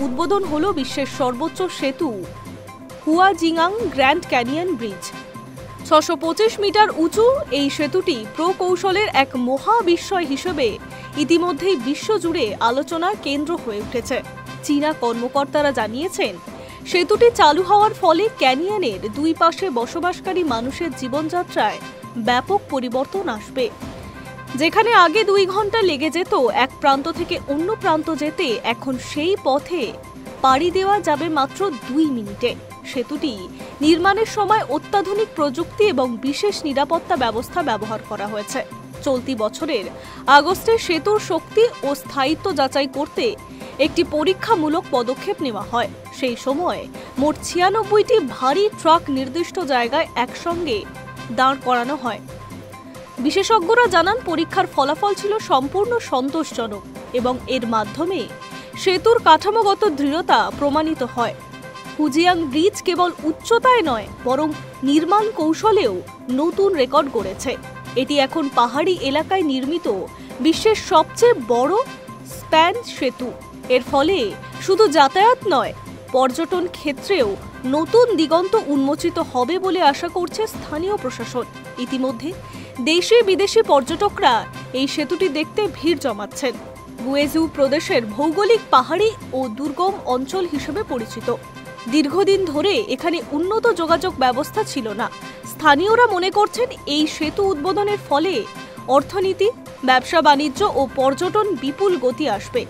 উদ্বোধন হলো বিশ্বের সর্বোচ্চ সেতু Huajiang Grand Canyon Bridge. 625 metre উঁচু এই সেতুটি প্রকৌশলের এক মহাবিস্ময় হিসেবে ইতিমধ্যেই বিশ্বজুড়ে আলোচনার কেন্দ্র হয়ে উঠেছে। চীনা কর্মকর্তারা জানিয়েছেন, সেতুটি চালু হওয়ার ফলে ক্যানিয়নের দুই পাশে বসবাসকারী মানুষের জীবনযাত্রায় ব্যাপক পরিবর্তন আসবে। যেখানে আগে 2 ঘন্টা লেগে যেত এক প্রান্ত থেকে অন্য প্রান্ত যেতে, এখন সেই পথে পাড়ি দেওয়া যাবে মাত্র 2 মিনিটে। সেতুটি নির্মাণের সময় অত্যাধুনিক প্রযুক্তি এবং বিশেষ নিরাপত্তা ব্যবস্থা ব্যবহার করা হয়েছে। চলতি বছরের আগস্টে সেতুর শক্তি ও স্থায়িত্ব যাচাই করতে একটি পরীক্ষামূলক পদক্ষেপ নেওয়া হয়। সেই সময় মোট 96টি ভারী ট্রাক নির্দিষ্ট জায়গায় একসঙ্গে দাঁড় করানো হয়। বিশেষজ্ঞরা জানান, পরীক্ষার ফলাফল ছিল সম্পূর্ণ সন্তোষজনক এবং এর মাধ্যমে সেতুর কাঠামোগত দৃঢ়তা প্রমাণিত হয়। হুজিয়াং ব্রিজ কেবল উচ্চতায় নয়, বরং নির্মাণ কৌশলেও নতুন রেকর্ড গড়েছে। এটি এখন পাহাড়ি এলাকায় নির্মিত বিশ্বের সবচেয়ে বড় স্প্যান সেতু। এর ফলে শুধু যাতায়াত নয়, পর্যটন ক্ষেত্রেও নতুন দিগন্ত উন্মোচিত হবে বলে আশা করছে স্থানীয় প্রশাসন। ইতিমধ্যে দেশি বিদেশি পর্যটকরা এই সেতুটি দেখতে ভিড় জমাচ্ছেন। গুয়েজু প্রদেশের ভৌগোলিক পাহাড়ি ও দুর্গম অঞ্চল হিসেবে পরিচিত। দীর্ঘদিন ধরে এখানে উন্নত যোগাযোগ ব্যবস্থা ছিল না। স্থানীয়রা মনে করছেন, এই সেতু উদ্বোধনের ফলে অর্থনীতি, ব্যবসা বাণিজ্য ও পর্যটন বিপুল গতি আসবে।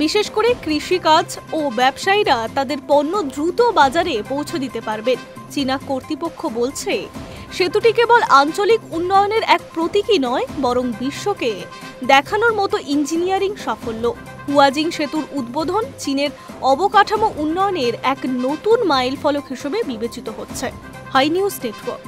বিশেষ করে কৃষিকাজ ও ব্যবসায়ীরা তাদের পণ্য দ্রুত বাজারে পৌঁছে দিতে পারবেন। চীনা কর্তৃপক্ষ বলছে, সেতুটি কেবল আঞ্চলিক উন্নয়নের এক প্রতীকই নয়, বরং বিশ্বকে দেখানোর মতো ইঞ্জিনিয়ারিং সাফল্য। হুয়াজিং সেতুর উদ্বোধন চীনের অবকাঠামো উন্নয়নের এক নতুন মাইলফলক হিসেবে বিবেচিত হচ্ছে। High News network.